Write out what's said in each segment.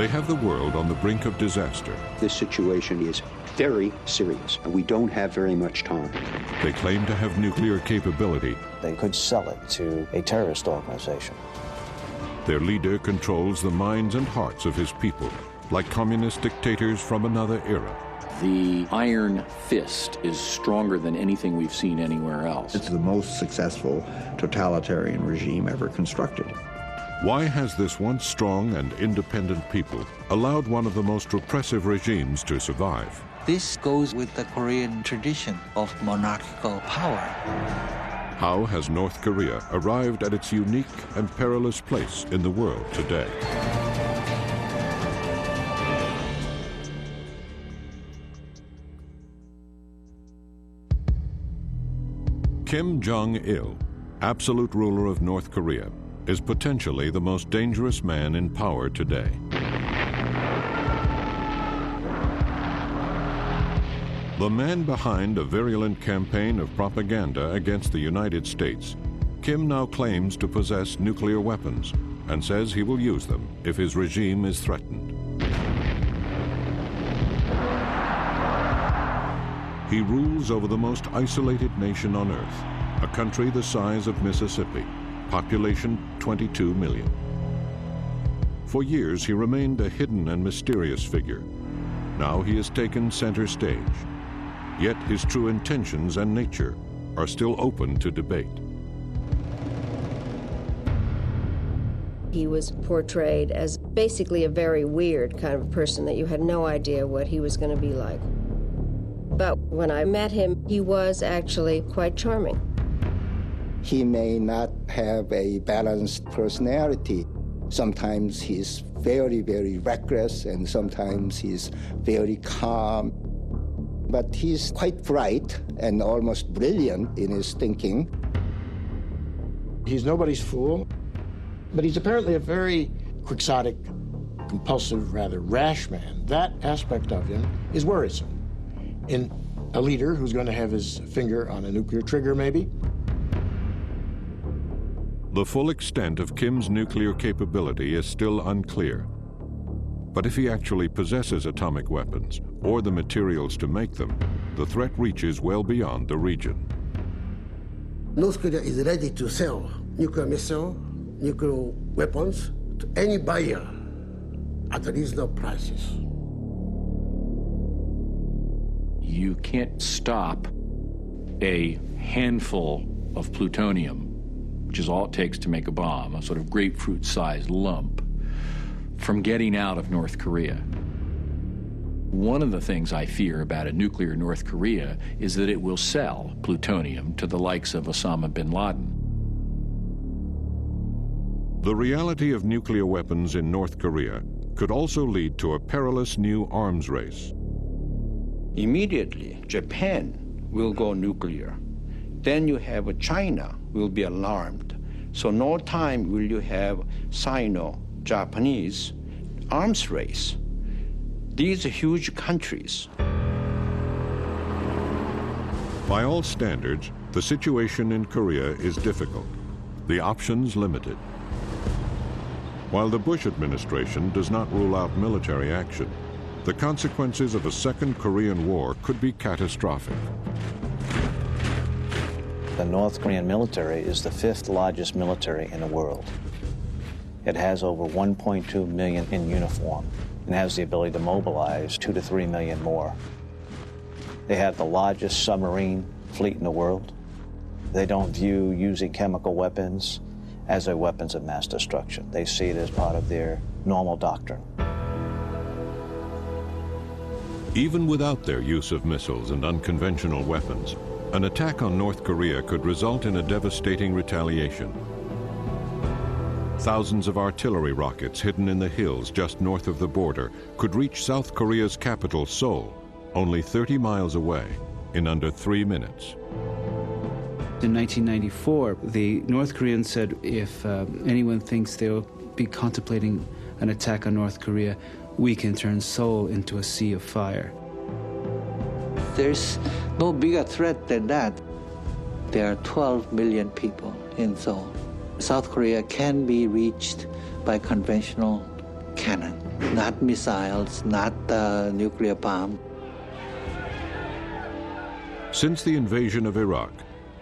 They have the world on the brink of disaster. This situation is very serious, and we don't have very much time. They claim to have nuclear capability. They could sell it to a terrorist organization. Their leader controls the minds and hearts of his people, like communist dictators from another era. The iron fist is stronger than anything we've seen anywhere else. It's the most successful totalitarian regime ever constructed. Why has this once strong and independent people allowed one of the most repressive regimes to survive? This goes with the Korean tradition of monarchical power. How has North Korea arrived at its unique and perilous place in the world today? Kim Jong-il, absolute ruler of North Korea, is potentially the most dangerous man in power today. The man behind a virulent campaign of propaganda against the United States, Kim now claims to possess nuclear weapons and says he will use them if his regime is threatened. He rules over the most isolated nation on Earth, a country the size of Mississippi, population 22 million. For years, he remained a hidden and mysterious figure. Now he has taken center stage. Yet his true intentions and nature are still open to debate. He was portrayed as basically a very weird kind of person that you had no idea what he was going to be like. But when I met him, he was actually quite charming. He may not have a balanced personality. Sometimes he's very, very reckless, and sometimes he's very calm. But he's quite bright and almost brilliant in his thinking. He's nobody's fool, but he's apparently a very quixotic, compulsive, rather rash man. That aspect of him is worrisome. In a leader who's going to have his finger on a nuclear trigger, maybe. The full extent of Kim's nuclear capability is still unclear. But if he actually possesses atomic weapons or the materials to make them, the threat reaches well beyond the region. North Korea is ready to sell nuclear missile, nuclear weapons to any buyer at reasonable prices. You can't stop a handful of plutonium, which is all it takes to make a bomb, a sort of grapefruit-sized lump, from getting out of North Korea. One of the things I fear about a nuclear North Korea is that it will sell plutonium to the likes of Osama bin Laden. The reality of nuclear weapons in North Korea could also lead to a perilous new arms race. Immediately, Japan will go nuclear. Then you have China will be alarmed. So no time will you have Sino-Japanese arms race. These are huge countries. By all standards, the situation in Korea is difficult, the options limited. While the Bush administration does not rule out military action, the consequences of a second Korean War could be catastrophic. The North Korean military is the 5th largest military in the world. It has over 1.2 million in uniform and has the ability to mobilize 2 to 3 million more. They have the largest submarine fleet in the world. They don't view using chemical weapons as a weapons of mass destruction. They see it as part of their normal doctrine. Even without their use of missiles and unconventional weapons, an attack on North Korea could result in a devastating retaliation. Thousands of artillery rockets hidden in the hills just north of the border could reach South Korea's capital, Seoul, only 30 miles away, in under 3 minutes. In 1994, the North Koreans said if anyone thinks they'll be contemplating an attack on North Korea, we can turn Seoul into a sea of fire. There's no bigger threat than that. There are 12 million people in Seoul. South Korea can be reached by conventional cannon. not missiles, not nuclear bomb. Since the invasion of Iraq,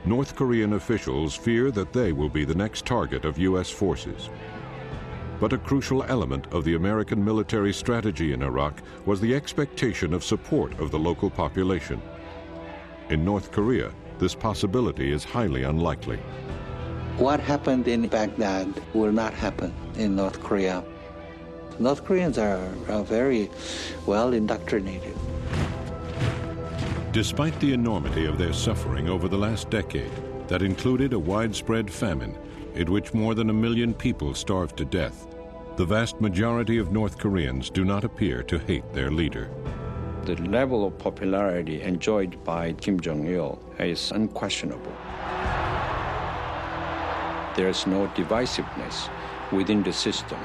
North Korean officials fear that they will be the next target of U.S. forces. But a crucial element of the American military strategy in Iraq was the expectation of support of the local population. In North Korea, this possibility is highly unlikely. What happened in Baghdad will not happen in North Korea. North Koreans are very well indoctrinated. Despite the enormity of their suffering over the last decade, that included a widespread famine in which more than 1 million people starved to death, the vast majority of North Koreans do not appear to hate their leader. The level of popularity enjoyed by Kim Jong-il is unquestionable. There's no divisiveness within the system.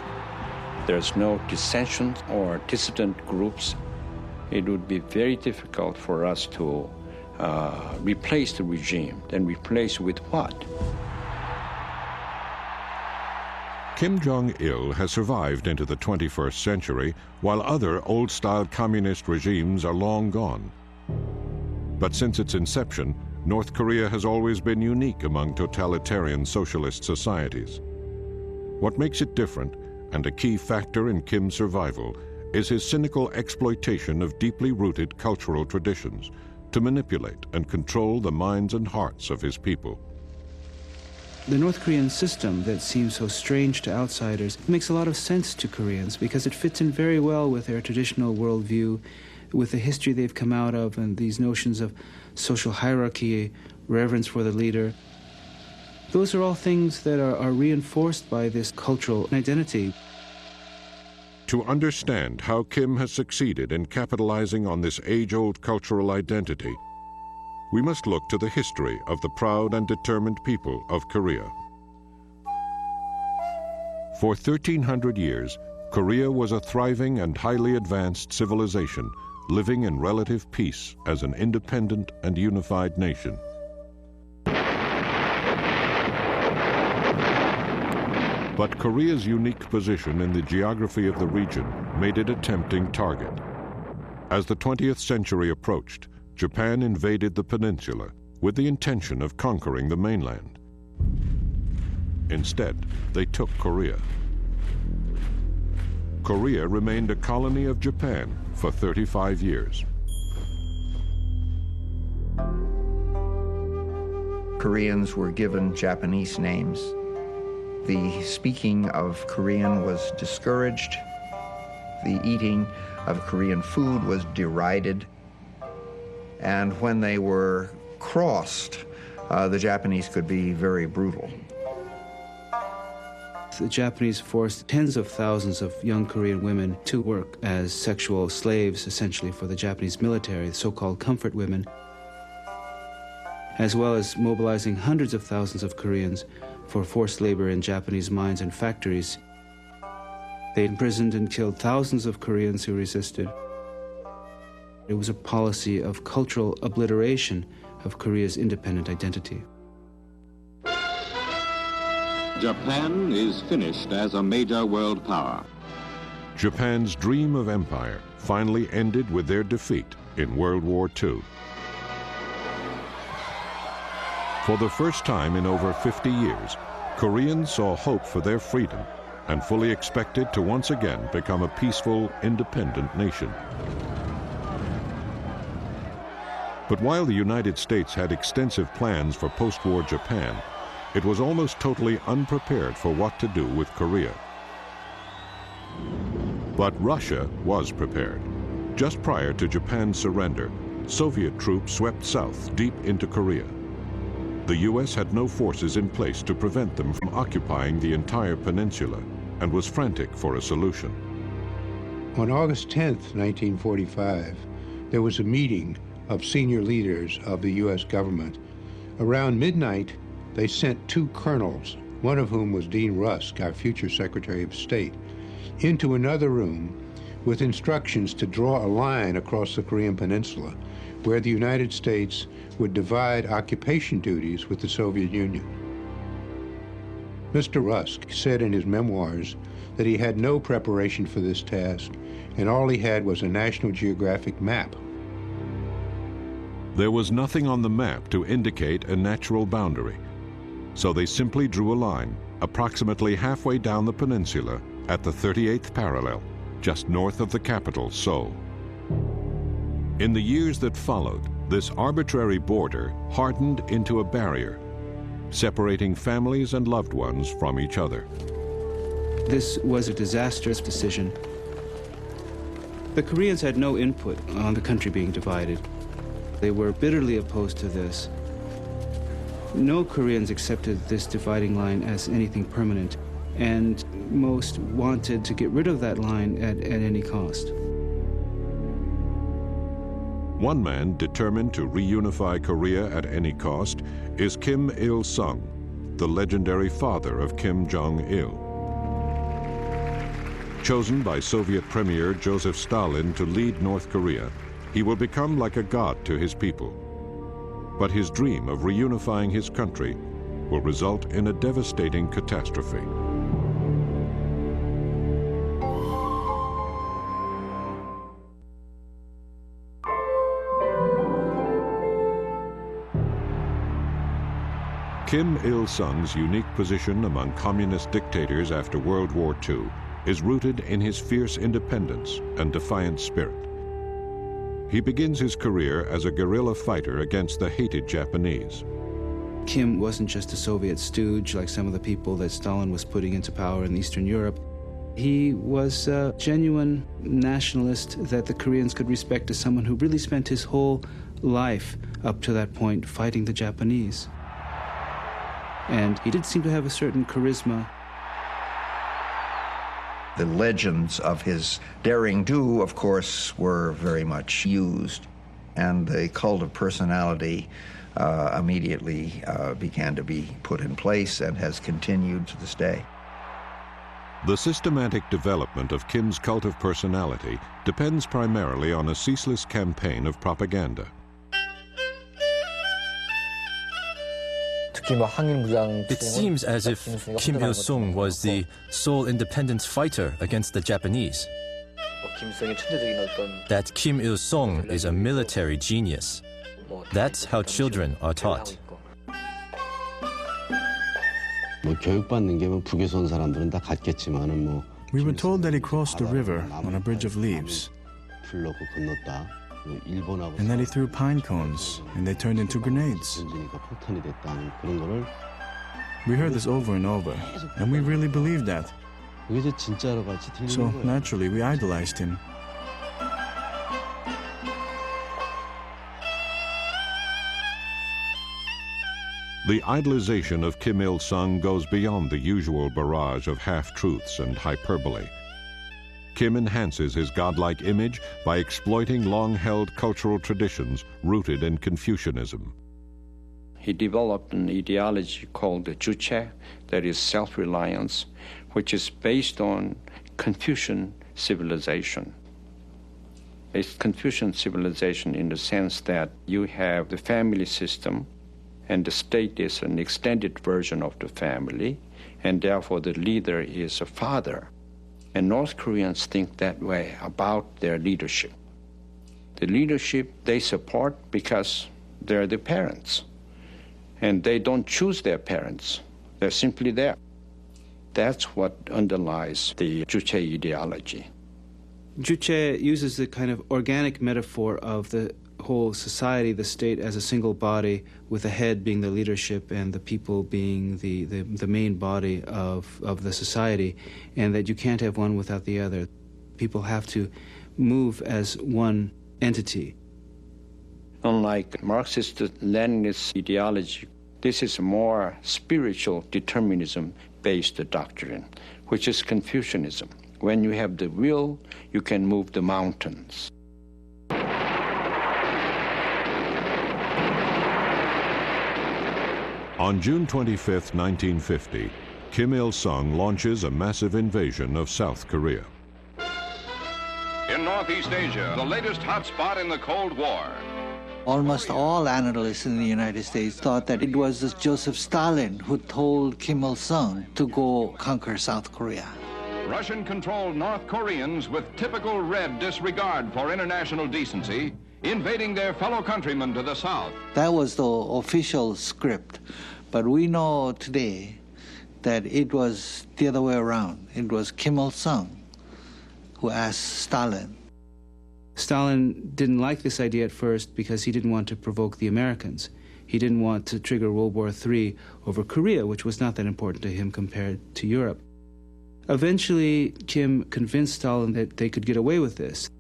There's no dissension or dissident groups. It would be very difficult for us to replace the regime. Then replace with what? Kim Jong-il has survived into the 21st century, while other old-style communist regimes are long gone. But since its inception, North Korea has always been unique among totalitarian socialist societies. What makes it different, and a key factor in Kim's survival, is his cynical exploitation of deeply rooted cultural traditions to manipulate and control the minds and hearts of his people. The North Korean system that seems so strange to outsiders makes a lot of sense to Koreans because it fits in very well with their traditional worldview, with the history they've come out of and these notions of social hierarchy, reverence for the leader. Those are all things that are reinforced by this cultural identity. To understand how Kim has succeeded in capitalizing on this age-old cultural identity, we must look to the history of the proud and determined people of Korea. For 1,300 years, Korea was a thriving and highly advanced civilization, living in relative peace as an independent and unified nation. But Korea's unique position in the geography of the region made it a tempting target. As the 20th century approached, Japan invaded the peninsula with the intention of conquering the mainland. Instead, they took Korea. Korea remained a colony of Japan for 35 years. Koreans were given Japanese names. The speaking of Korean was discouraged. The eating of Korean food was derided. And when they were crossed, the Japanese could be very brutal. The Japanese forced tens of thousands of young Korean women to work as sexual slaves, essentially, for the Japanese military, the so-called comfort women, as well as mobilizing hundreds of thousands of Koreans for forced labor in Japanese mines and factories. They imprisoned and killed thousands of Koreans who resisted. It was a policy of cultural obliteration of Korea's independent identity. Japan is finished as a major world power. Japan's dream of empire finally ended with their defeat in World War II. For the first time in over 50 years, Koreans saw hope for their freedom and fully expected to once again become a peaceful, independent nation. But while the United States had extensive plans for post-war Japan, it was almost totally unprepared for what to do with Korea. But Russia was prepared. Just prior to Japan's surrender, Soviet troops swept south deep into Korea. The U.S. had no forces in place to prevent them from occupying the entire peninsula and was frantic for a solution. On August 10th, 1945, there was a meeting of senior leaders of the U.S. government. Around midnight, they sent two colonels, one of whom was Dean Rusk, our future Secretary of State, into another room with instructions to draw a line across the Korean Peninsula where the United States would divide occupation duties with the Soviet Union. Mr. Rusk said in his memoirs that he had no preparation for this task, and all he had was a National Geographic map. There was nothing on the map to indicate a natural boundary, so they simply drew a line approximately halfway down the peninsula at the 38th parallel, just north of the capital, Seoul. In the years that followed, this arbitrary border hardened into a barrier, separating families and loved ones from each other. This was a disastrous decision. The Koreans had no input on the country being divided. They were bitterly opposed to this. No Koreans accepted this dividing line as anything permanent, and most wanted to get rid of that line at any cost. One man determined to reunify Korea at any cost is Kim Il-sung, the legendary father of Kim Jong-il. Chosen by Soviet Premier Joseph Stalin to lead North Korea, he will become like a god to his people. But his dream of reunifying his country will result in a devastating catastrophe. Kim Il-sung's unique position among communist dictators after World War II is rooted in his fierce independence and defiant spirit. He begins his career as a guerrilla fighter against the hated Japanese. Kim wasn't just a Soviet stooge like some of the people that Stalin was putting into power in Eastern Europe. He was a genuine nationalist that the Koreans could respect as someone who really spent his whole life up to that point fighting the Japanese. And he did seem to have a certain charisma. The legends of his daring do, of course, were very much used, and the cult of personality immediately began to be put in place and has continued to this day. The systematic development of Kim's cult of personality depends primarily on a ceaseless campaign of propaganda. It seems as if Kim Il-sung was the sole independence fighter against the Japanese. That Kim Il-sung is a military genius. That's how children are taught. We were told that he crossed the river on a bridge of leaves, and that he threw pine cones, and they turned into grenades. We heard this over and over, and we really believed that. So naturally, we idolized him. The idolization of Kim Il-sung goes beyond the usual barrage of half-truths and hyperbole. Kim enhances his godlike image by exploiting long-held cultural traditions rooted in Confucianism. He developed an ideology called the Juche, that is self-reliance, which is based on Confucian civilization. It's Confucian civilization in the sense that you have the family system, and the state is an extended version of the family, and therefore the leader is a father. And North Koreans think that way about their leadership. The leadership they support because they're the parents, and they don't choose their parents. They're simply there. That's what underlies the Juche ideology. Juche uses the kind of organic metaphor of the whole society, the state as a single body, with the head being the leadership and the people being the main body of the society, and that you can't have one without the other. People have to move as one entity. Unlike Marxist-Leninist ideology, this is more spiritual determinism-based doctrine, which is Confucianism. When you have the will, you can move the mountains. On June 25, 1950, Kim Il-sung launches a massive invasion of South Korea. In Northeast Asia, the latest hotspot in the Cold War, Almost all analysts in the United States thought that it was Joseph Stalin who told Kim Il-sung to go conquer South Korea. Russian-controlled North Koreans with typical red disregard for international decency invading their fellow countrymen to the south. That was the official script. But we know today that it was the other way around. It was Kim Il-sung who asked Stalin. Stalin didn't like this idea at first because he didn't want to provoke the Americans. He didn't want to trigger World War III over Korea, which was not that important to him compared to Europe. Eventually, Kim convinced Stalin that they could get away with this.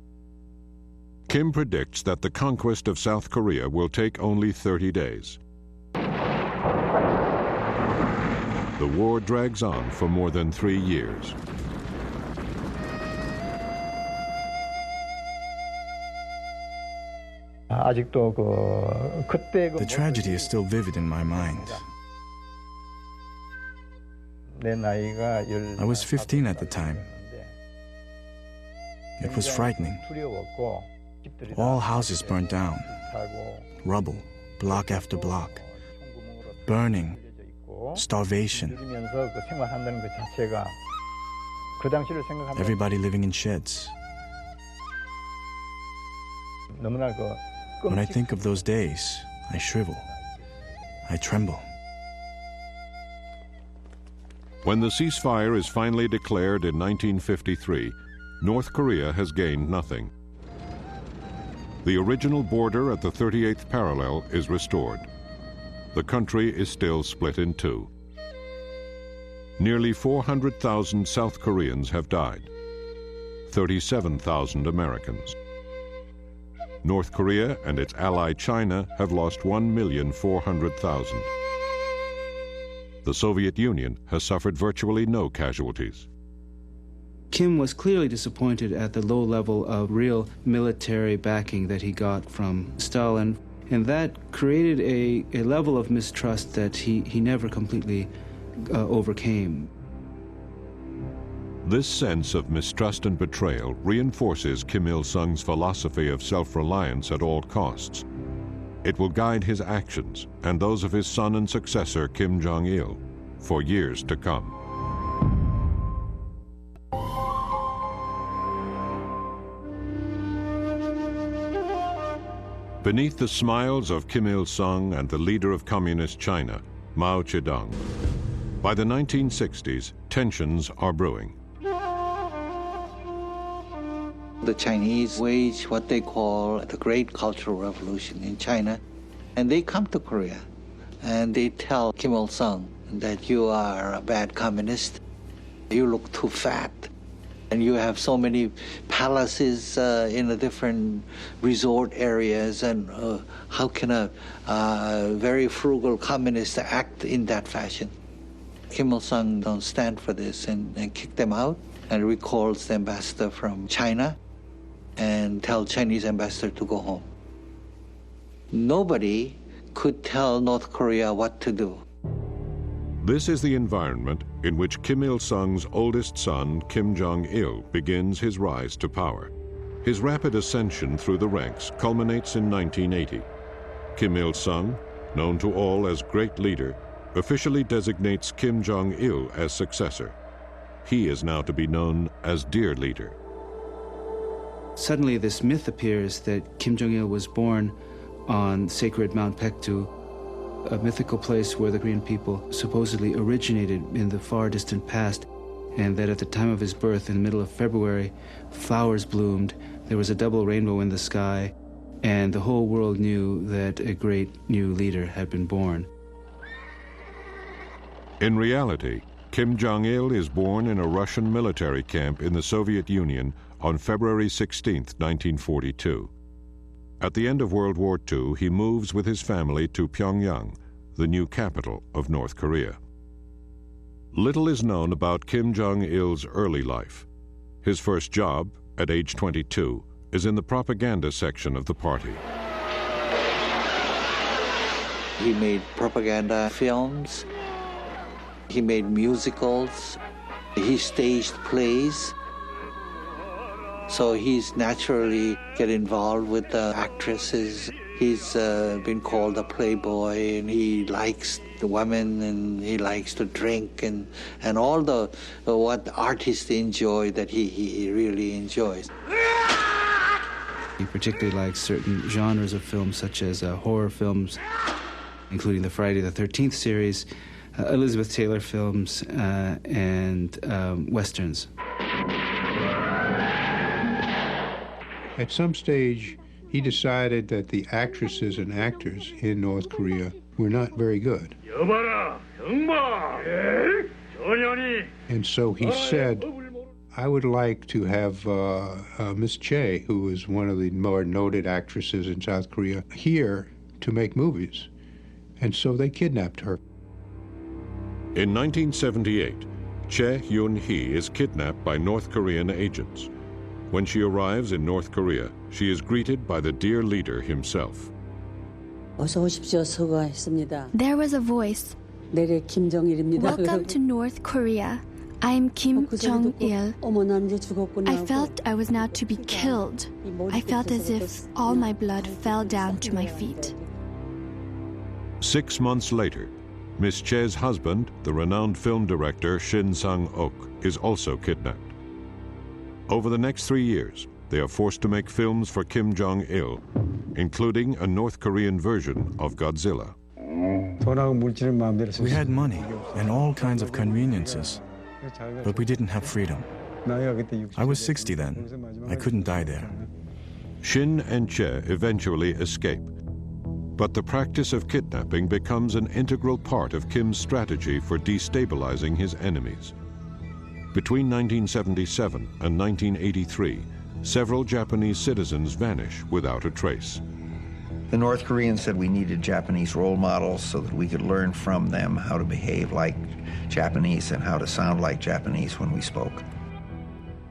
Kim predicts that the conquest of South Korea will take only 30 days. The war drags on for more than 3 years. The tragedy is still vivid in my mind. I was 15 at the time. It was frightening. All houses burned down. Rubble, block after block. Burning. Starvation. Everybody living in sheds. When I think of those days, I shrivel. I tremble. When the ceasefire is finally declared in 1953, North Korea has gained nothing. The original border at the 38th parallel is restored. The country is still split in two. Nearly 400,000 South Koreans have died, 37,000 Americans. North Korea and its ally China have lost 1,400,000. The Soviet Union has suffered virtually no casualties. Kim was clearly disappointed at the low level of real military backing that he got from Stalin, and that created a level of mistrust that he never completely overcame. This sense of mistrust and betrayal reinforces Kim Il-sung's philosophy of self-reliance at all costs. It will guide his actions and those of his son and successor, Kim Jong-il, for years to come. Beneath the smiles of Kim Il-sung and the leader of Communist China, Mao Zedong, by the 1960s, tensions are brewing. The Chinese wage what they call the Great Cultural Revolution in China, and they come to Korea and they tell Kim Il-sung that you are a bad communist, you look too fat, and you have so many palaces in the different resort areas, and how can a very frugal communist act in that fashion? Kim Il-sung don't stand for this and kick them out and recalls the ambassador from China and tell Chinese ambassador to go home. Nobody could tell North Korea what to do. This is the environment in which Kim Il-sung's oldest son, Kim Jong-il, begins his rise to power. His rapid ascension through the ranks culminates in 1980. Kim Il-sung, known to all as Great Leader, officially designates Kim Jong-il as successor. He is now to be known as Dear Leader. Suddenly this myth appears that Kim Jong-il was born on sacred Mount Paektu, a mythical place where the Korean people supposedly originated in the far distant past, and that at the time of his birth, in the middle of February, flowers bloomed, there was a double rainbow in the sky, and the whole world knew that a great new leader had been born. In reality, Kim Jong-il is born in a Russian military camp in the Soviet Union on February 16, 1942. At the end of World War II, he moves with his family to Pyongyang, the new capital of North Korea. Little is known about Kim Jong-il's early life. His first job, at age 22, is in the propaganda section of the party. He made propaganda films, he made musicals, he staged plays. So he's naturally get involved with the actresses. He's been called a playboy, and he likes the women, and he likes to drink, and all the what artists enjoy that he really enjoys. He particularly likes certain genres of films, such as horror films, including the Friday the 13th series, Elizabeth Taylor films, and westerns. At some stage, he decided that the actresses and actors in North Korea were not very good. And so he said, I would like to have Miss Chae, who is one of the more noted actresses in South Korea, here to make movies. And so they kidnapped her. In 1978, Chae Yoon-hee is kidnapped by North Korean agents. When she arrives in North Korea, she is greeted by the dear leader himself. There was a voice. Welcome to North Korea. I am Kim Jong-il. I felt I was now to be killed. I felt as if all my blood fell down to my feet. 6 months later, Miss Chae's husband, the renowned film director Shin Sang-ok, is also kidnapped. Over the next 3 years, they are forced to make films for Kim Jong-il, including a North Korean version of Godzilla. We had money and all kinds of conveniences, but we didn't have freedom. I was 60 then. I couldn't die there. Shin and Chae eventually escape, but the practice of kidnapping becomes an integral part of Kim's strategy for destabilizing his enemies. Between 1977 and 1983, several Japanese citizens vanish without a trace. The North Koreans said we needed Japanese role models so that we could learn from them how to behave like Japanese and how to sound like Japanese when we spoke.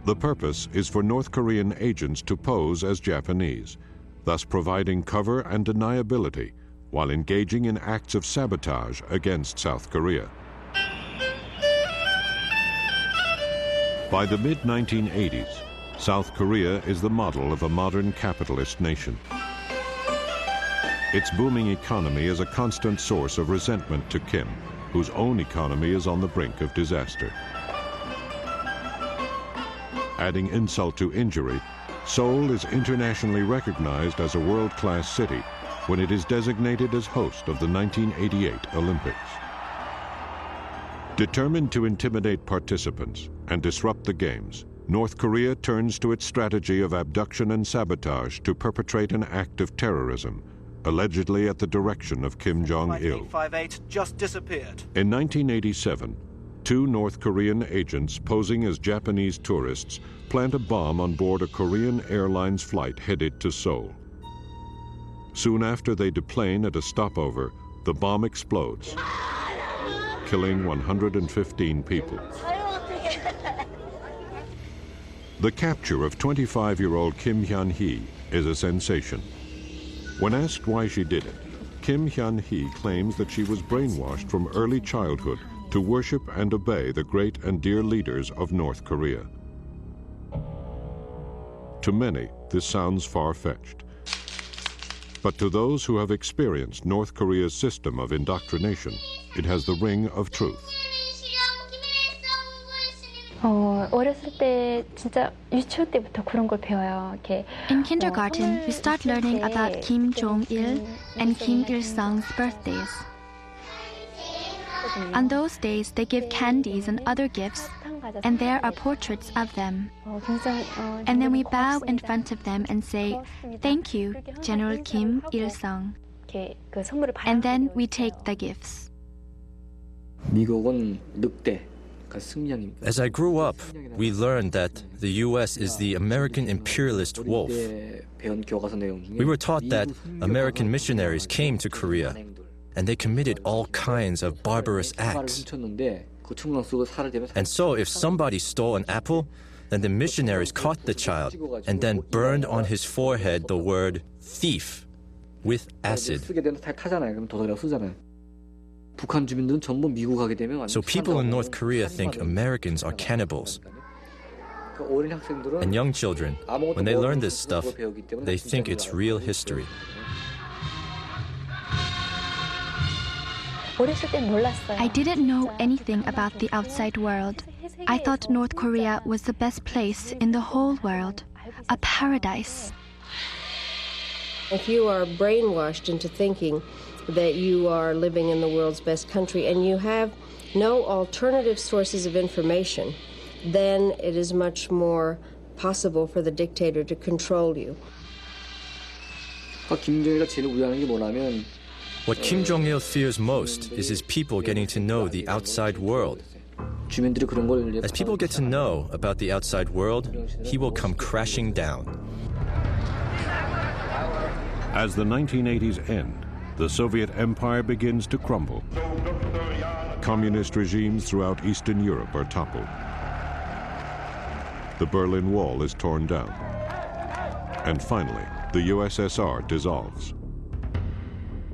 The purpose is for North Korean agents to pose as Japanese, thus providing cover and deniability while engaging in acts of sabotage against South Korea. By the mid-1980s, South Korea is the model of a modern capitalist nation. Its booming economy is a constant source of resentment to Kim, whose own economy is on the brink of disaster. Adding insult to injury, Seoul is internationally recognized as a world-class city when it is designated as host of the 1988 Olympics. Determined to intimidate participants and disrupt the Games, North Korea turns to its strategy of abduction and sabotage to perpetrate an act of terrorism, allegedly at the direction of Kim Jong-il. Just disappeared. In 1987, 2 North Korean agents posing as Japanese tourists plant a bomb on board a Korean Airlines flight headed to Seoul. Soon after they deplane at a stopover, the bomb explodes, killing 115 people. The capture of 25-year-old Kim Hyun-hee is a sensation. When asked why she did it, Kim Hyun-hee claims that she was brainwashed from early childhood to worship and obey the great and dear leaders of North Korea. To many, this sounds far-fetched. But to those who have experienced North Korea's system of indoctrination, it has the ring of truth. 어렸을 때 진짜 유치원 때부터 그런 걸 배워요. 이렇게 In kindergarten, we start learning about Kim Jong-il and Kim Il-sung's birthdays. On those days, they give candies and other gifts, and there are portraits of them. And then we bow in front of them and say, "Thank you, General Kim Il-sung." And then we take the gifts. 미국은 늑대. As I grew up, we learned that the U.S. is the American imperialist wolf. We were taught that American missionaries came to Korea and they committed all kinds of barbarous acts. And so if somebody stole an apple, then the missionaries caught the child and then burned on his forehead the word thief with acid. So people in North Korea think Americans are cannibals. And young children, when they learn this stuff, they think it's real history. I didn't know anything about the outside world. I thought North Korea was the best place in the whole world, a paradise. If you are brainwashed into thinking that you are living in the world's best country and you have no alternative sources of information, then it is much more possible for the dictator to control you. What Kim Jong-il fears most is his people getting to know the outside world. As people get to know about the outside world, he will come crashing down. As the 1980s end, the Soviet Empire begins to crumble. Communist regimes throughout Eastern Europe are toppled. The Berlin Wall is torn down. And finally, the USSR dissolves.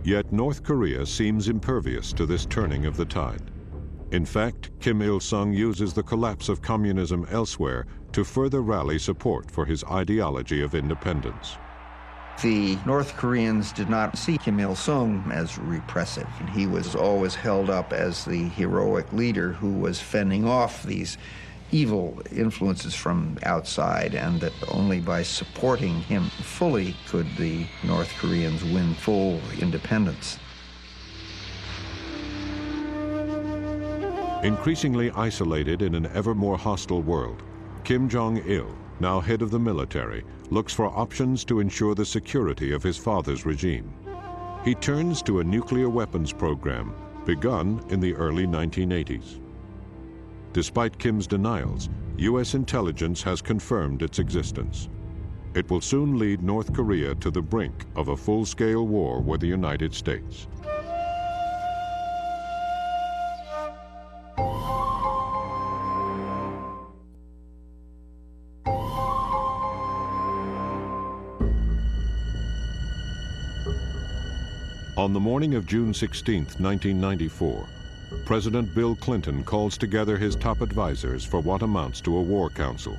Yet North Korea seems impervious to this turning of the tide. In fact, Kim Il-sung uses the collapse of communism elsewhere to further rally support for his ideology of independence. The North Koreans did not see Kim Il-sung as repressive. He was always held up as the heroic leader who was fending off these evil influences from outside, and that only by supporting him fully could the North Koreans win full independence. Increasingly isolated in an ever more hostile world, Kim Jong-il, now head of the military, looks for options to ensure the security of his father's regime. He turns to a nuclear weapons program begun in the early 1980s. Despite Kim's denials, U.S. intelligence has confirmed its existence. It will soon lead North Korea to the brink of a full-scale war with the United States. On the morning of June 16, 1994, President Bill Clinton calls together his top advisors for what amounts to a war council.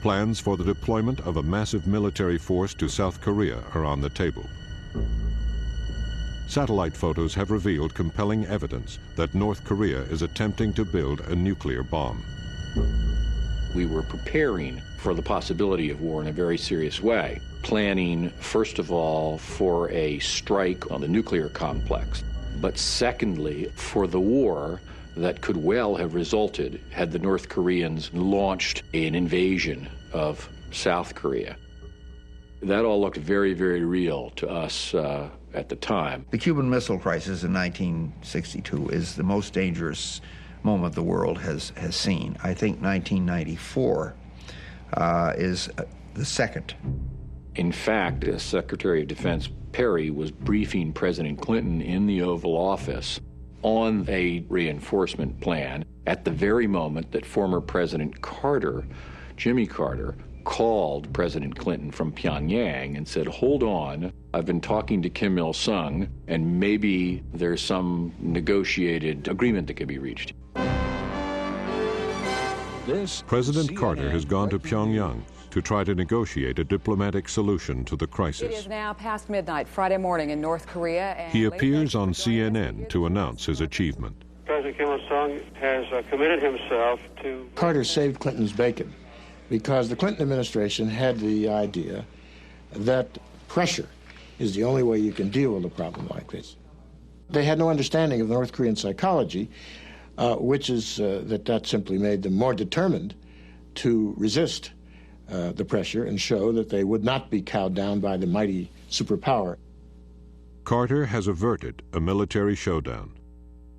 Plans for the deployment of a massive military force to South Korea are on the table. Satellite photos have revealed compelling evidence that North Korea is attempting to build a nuclear bomb. We were preparing for the possibility of war in a very serious way, planning, first of all, for a strike on the nuclear complex, but secondly, for the war that could well have resulted had the North Koreans launched an invasion of South Korea. That all looked very, very real to us at the time. The Cuban Missile Crisis in 1962 is the most dangerous moment the world has seen. I think 1994 is the second. In fact, Secretary of Defense Perry was briefing President Clinton in the Oval Office on a reinforcement plan at the very moment that former President Carter, Jimmy Carter, called President Clinton from Pyongyang and said, "Hold on, I've been talking to Kim Il-sung, and maybe there's some negotiated agreement that could be reached." President Carter has gone to Pyongyang to try to negotiate a diplomatic solution to the crisis. It is now past midnight Friday morning in North Korea. And he appears on CNN to announce his achievement. President Kim Il-sung has committed himself to... Carter saved Clinton's bacon because the Clinton administration had the idea that pressure is the only way you can deal with a problem like this. They had no understanding of the North Korean psychology, which is that simply made them more determined to resist the pressure and show that they would not be cowed down by the mighty superpower. Carter has averted a military showdown.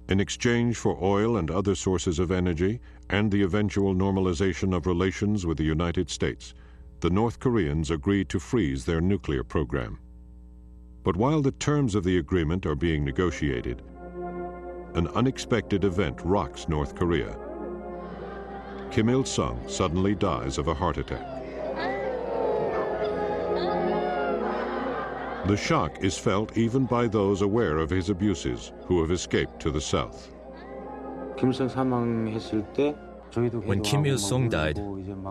In exchange for oil and other sources of energy and the eventual normalization of relations with the United States, the North Koreans agreed to freeze their nuclear program. But while the terms of the agreement are being negotiated, an unexpected event rocks North Korea. Kim Il-sung suddenly dies of a heart attack. The shock is felt even by those aware of his abuses who have escaped to the south. When Kim Il-sung died,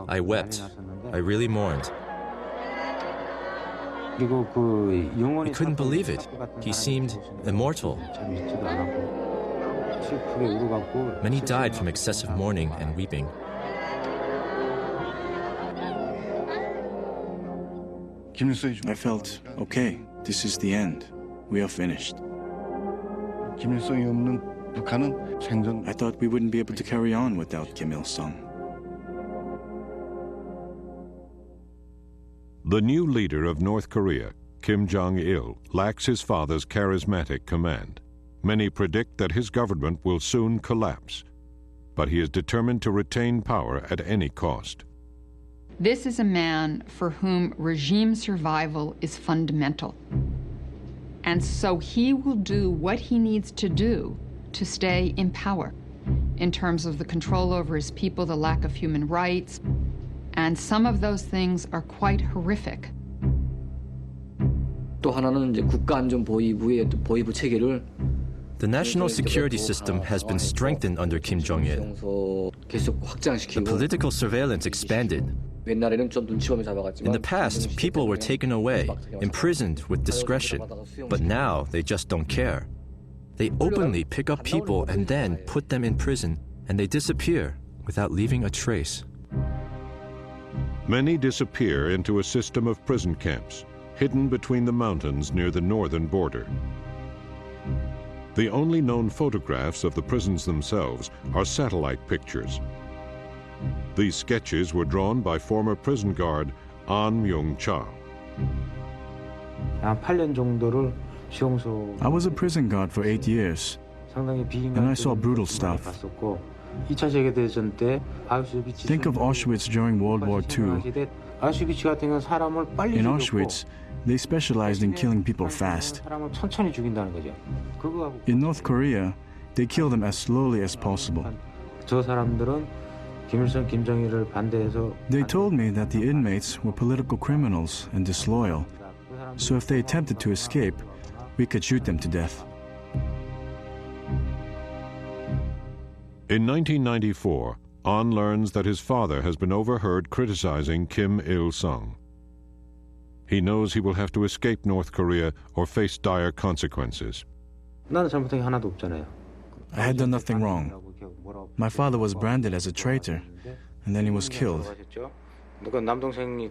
I wept. I really mourned. We couldn't believe it. He seemed immortal. Many died from excessive mourning and weeping. I felt, okay, this is the end. We are finished. I thought we wouldn't be able to carry on without Kim Il-sung. The new leader of North Korea, Kim Jong-il, lacks his father's charismatic command. Many predict that his government will soon collapse, but he is determined to retain power at any cost. This is a man for whom regime survival is fundamental. And so he will do what he needs to do to stay in power in terms of the control over his people, the lack of human rights, and some of those things are quite horrific. The national security system has been strengthened under Kim Jong-il. The political surveillance expanded. In the past, people were taken away, imprisoned with discretion, but now they just don't care. They openly pick up people and then put them in prison, and they disappear without leaving a trace. Many disappear into a system of prison camps, hidden between the mountains near the northern border. The only known photographs of the prisons themselves are satellite pictures. These sketches were drawn by former prison guard An Myung-cha. I was a prison guard for 8 years, and I saw brutal stuff. Think of Auschwitz during World War II. In Auschwitz, they specialized in killing people fast. In North Korea, they kill them as slowly as possible. They told me that the inmates were political criminals and disloyal, so if they attempted to escape, we could shoot them to death. In 1994, An learns that his father has been overheard criticizing Kim Il-sung. He knows he will have to escape North Korea or face dire consequences. I had done nothing wrong. My father was branded as a traitor, and then he was killed.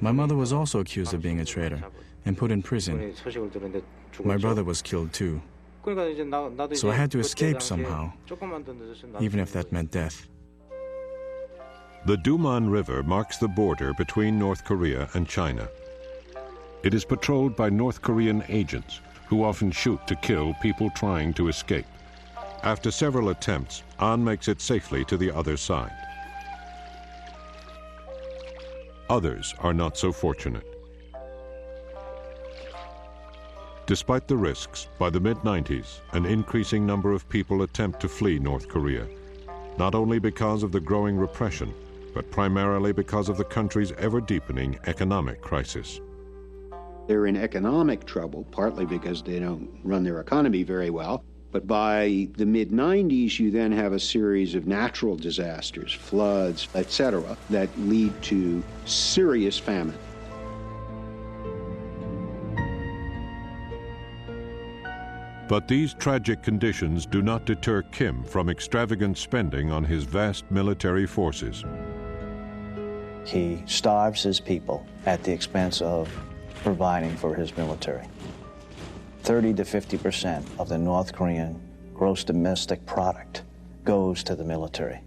My mother was also accused of being a traitor and put in prison. My brother was killed too. So I had to escape somehow, even if that meant death. The Duman River marks the border between North Korea and China. It is patrolled by North Korean agents who often shoot to kill people trying to escape. After several attempts, An makes it safely to the other side. Others are not so fortunate. Despite the risks, by the mid-90s, an increasing number of people attempt to flee North Korea, not only because of the growing repression, but primarily because of the country's ever-deepening economic crisis. They're in economic trouble, partly because they don't run their economy very well. But by the mid-90s, you then have a series of natural disasters, floods, etc., that lead to serious famine. But these tragic conditions do not deter Kim from extravagant spending on his vast military forces. He starves his people at the expense of providing for his military. 30 to 50% of the North Korean gross domestic product goes to the military.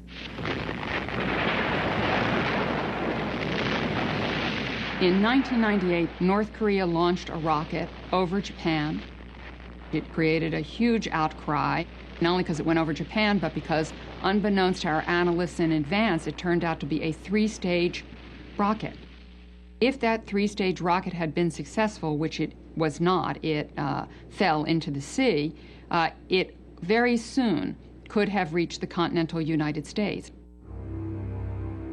In 1998, North Korea launched a rocket over Japan. It created a huge outcry, not only because it went over Japan, but because, unbeknownst to our analysts in advance, it turned out to be a 3-stage rocket. If that 3-stage rocket had been successful, which it was not, it fell into the sea, it very soon could have reached the continental United States.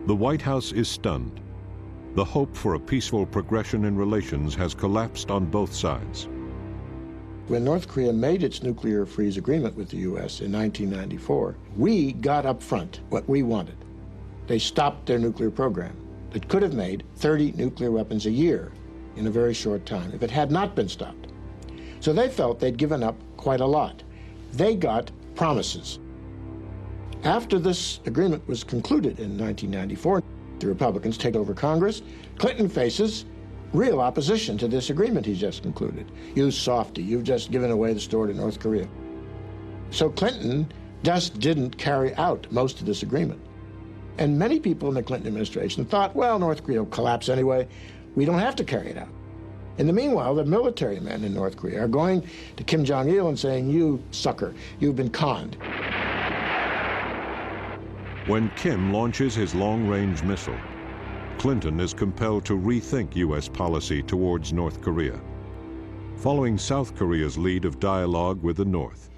The White House is stunned. The hope for a peaceful progression in relations has collapsed on both sides. When North Korea made its nuclear freeze agreement with the U.S. in 1994, we got up front what we wanted. They stopped their nuclear program that could have made 30 nuclear weapons a year in a very short time if it had not been stopped. So they felt they'd given up quite a lot. They got promises. After this agreement was concluded in 1994, the Republicans take over Congress. Clinton faces real opposition to this agreement he's just concluded. You softy, you've just given away the store to North Korea. So Clinton just didn't carry out most of this agreement. And many people in the Clinton administration thought, well, North Korea will collapse anyway. We don't have to carry it out. In the meanwhile, the military men in North Korea are going to Kim Jong-il and saying, you sucker, you've been conned. When Kim launches his long-range missile, Clinton is compelled to rethink U.S. policy towards North Korea. Following South Korea's lead of dialogue with the North,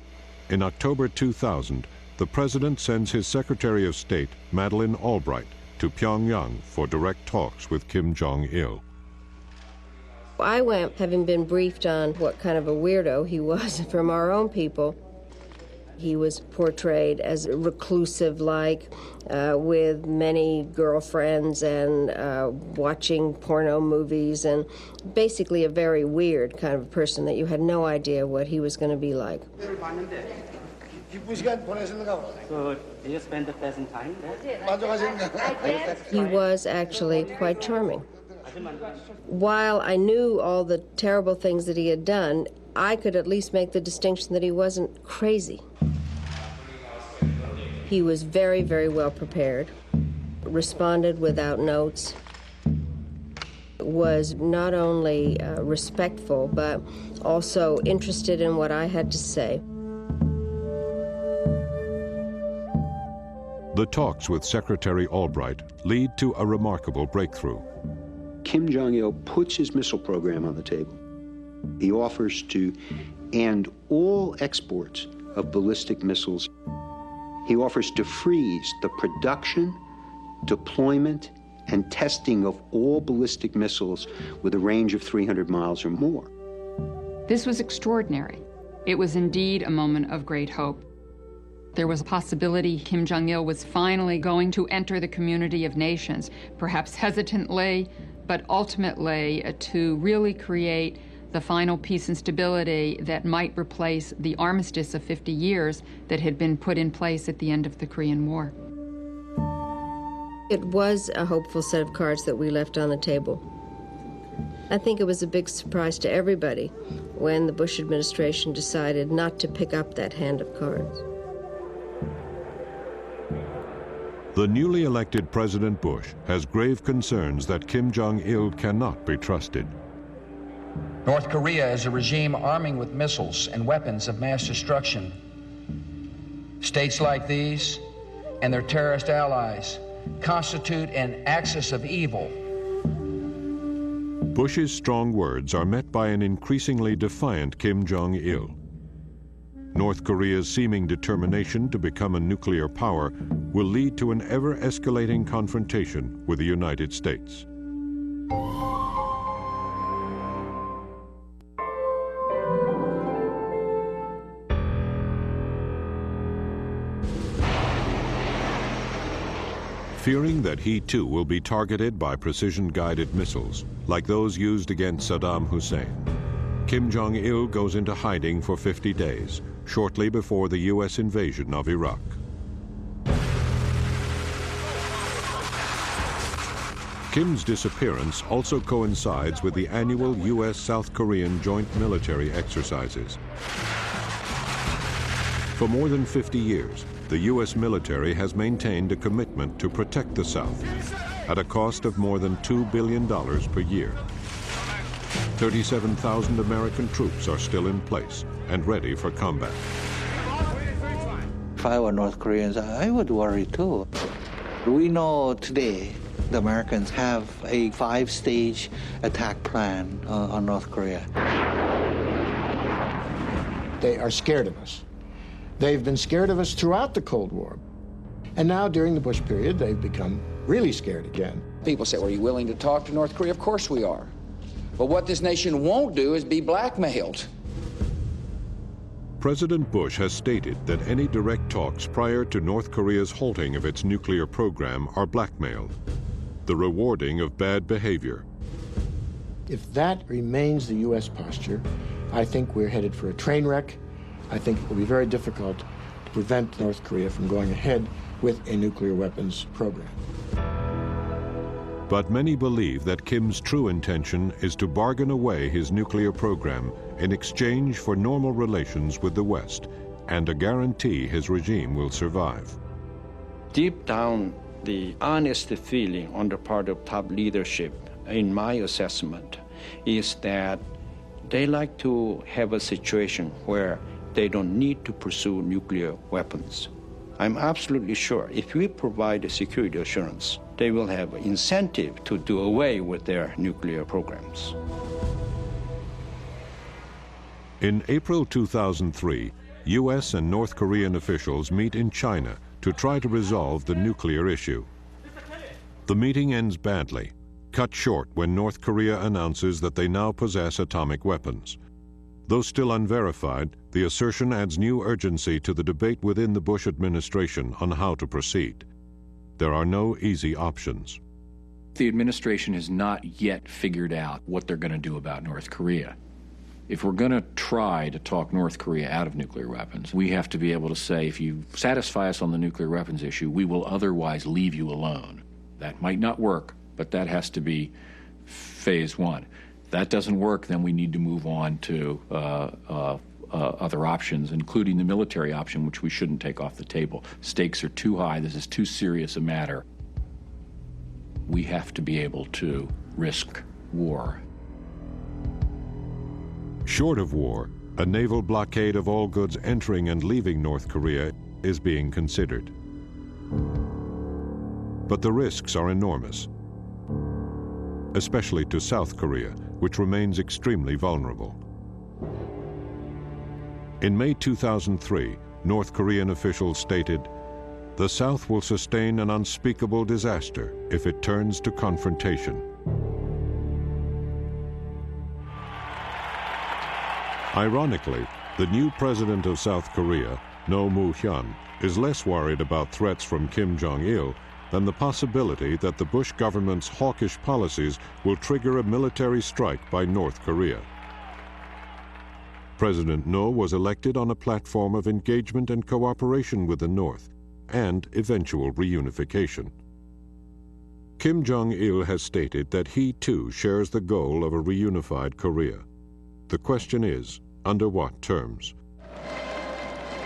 in October 2000, the president sends his Secretary of State, Madeleine Albright, to Pyongyang for direct talks with Kim Jong-il. I went having been briefed on what kind of a weirdo he was from our own people. He was portrayed as reclusive-like, with many girlfriends and watching porno movies, and basically a very weird kind of person that you had no idea what he was going to be like. So you spend the pleasant time there? He was actually quite charming. While I knew all the terrible things that he had done, I could at least make the distinction that he wasn't crazy. He was very, very well prepared, responded without notes, was not only respectful, but also interested in what I had to say. The talks with Secretary Albright lead to a remarkable breakthrough. Kim Jong-il puts his missile program on the table. He offers to end all exports of ballistic missiles. He offers to freeze the production, deployment, and testing of all ballistic missiles with a range of 300 miles or more. This was extraordinary. It was indeed a moment of great hope. There was a possibility Kim Jong-il was finally going to enter the community of nations, perhaps hesitantly, but ultimately to really create the final peace and stability that might replace the armistice of 50 years that had been put in place at the end of the Korean War. It was a hopeful set of cards that we left on the table. I think it was a big surprise to everybody when the Bush administration decided not to pick up that hand of cards. The newly elected President Bush has grave concerns that Kim Jong-il cannot be trusted. North Korea is a regime arming with missiles and weapons of mass destruction. States like these and their terrorist allies constitute an axis of evil. Bush's strong words are met by an increasingly defiant Kim Jong-il. North Korea's seeming determination to become a nuclear power will lead to an ever-escalating confrontation with the United States. Fearing that he too will be targeted by precision-guided missiles, like those used against Saddam Hussein, Kim Jong-il goes into hiding for 50 days, shortly before the U.S. invasion of Iraq. Kim's disappearance also coincides with the annual U.S.-South Korean joint military exercises. For more than 50 years, the U.S. military has maintained a commitment to protect the South at a cost of more than $2 billion per year. 37,000 American troops are still in place and ready for combat. If I were North Koreans, I would worry too. We know today the Americans have a 5-stage attack plan on North Korea. They are scared of us. They've been scared of us throughout the Cold War. And now, during the Bush period, they've become really scared again. People say, well, are you willing to talk to North Korea? Of course we are. But what this nation won't do is be blackmailed. President Bush has stated that any direct talks prior to North Korea's halting of its nuclear program are blackmail, the rewarding of bad behavior. If that remains the U.S. posture, I think we're headed for a train wreck. I think it will be very difficult to prevent North Korea from going ahead with a nuclear weapons program. But many believe that Kim's true intention is to bargain away his nuclear program in exchange for normal relations with the West and a guarantee his regime will survive. Deep down, the honest feeling on the part of top leadership, in my assessment, is that they like to have a situation where they don't need to pursue nuclear weapons. I'm absolutely sure if we provide a security assurance, they will have an incentive to do away with their nuclear programs. In April 2003, U.S. and North Korean officials meet in China to try to resolve the nuclear issue. The meeting ends badly, cut short when North Korea announces that they now possess atomic weapons. Though still unverified, the assertion adds new urgency to the debate within the Bush administration on how to proceed. There are no easy options. The administration has not yet figured out what they're going to do about North Korea. If we're going to try to talk North Korea out of nuclear weapons, we have to be able to say, if you satisfy us on the nuclear weapons issue, we will otherwise leave you alone. That might not work, but that has to be phase one. If that doesn't work, then we need to move on to other options, including the military option, which we shouldn't take off the table. Stakes are too high. This is too serious a matter. We have to be able to risk war. Short of war, a naval blockade of all goods entering and leaving North Korea is being considered. But the risks are enormous, especially to South Korea, which remains extremely vulnerable. In May 2003, North Korean officials stated, "The South will sustain an unspeakable disaster if it turns to confrontation." Ironically, the new president of South Korea, Roh Moo-hyun, is less worried about threats from Kim Jong-il than the possibility that the Bush government's hawkish policies will trigger a military strike by North Korea. President Roh was elected on a platform of engagement and cooperation with the North and eventual reunification. Kim Jong-il has stated that he too shares the goal of a reunified Korea. The question is, under what terms?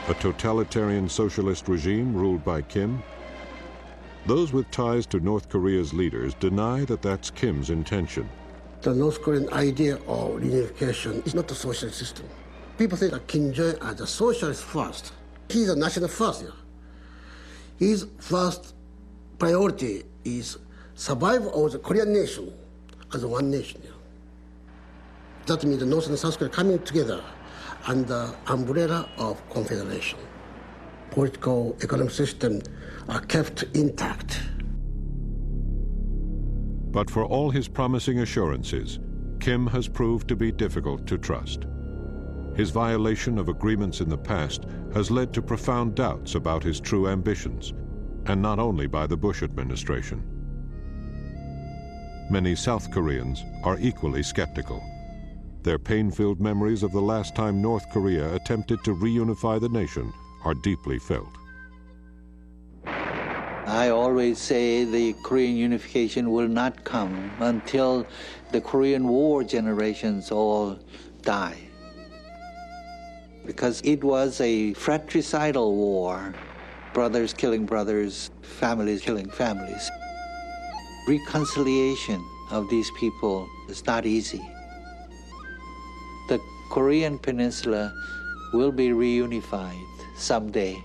A totalitarian socialist regime ruled by Kim? Those with ties to North Korea's leaders deny that that's Kim's intention. The North Korean idea of reunification is not a socialist system. People think that Kim Jong-un is a socialist first. He's a national first. Yeah. His first priority is survival of the Korean nation as one nation. Yeah. That means the North and South Korea coming together under umbrella of confederation. Political, economic system are kept intact. But for all his promising assurances, Kim has proved to be difficult to trust. His violation of agreements in the past has led to profound doubts about his true ambitions, and not only by the Bush administration. Many South Koreans are equally skeptical. Their pain-filled memories of the last time North Korea attempted to reunify the nation are deeply felt. I always say the Korean unification will not come until the Korean War generations all die. Because it was a fratricidal war, brothers killing brothers, families killing families. Reconciliation of these people is not easy. The Korean Peninsula will be reunified someday,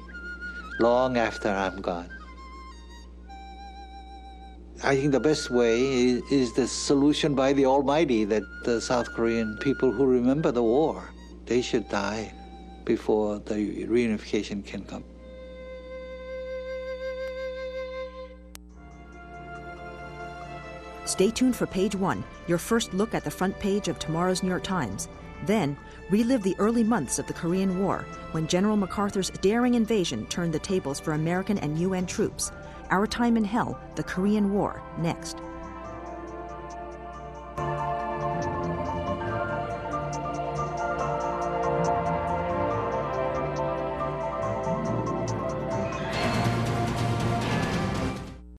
long after I'm gone. I think the best way is the solution by the Almighty, that the South Korean people who remember the war, they should die before the reunification can come. Stay tuned for Page One, your first look at the front page of tomorrow's New York Times. Then, relive the early months of the Korean War, when General MacArthur's daring invasion turned the tables for American and UN troops. Our Time in Hell, the Korean War, next.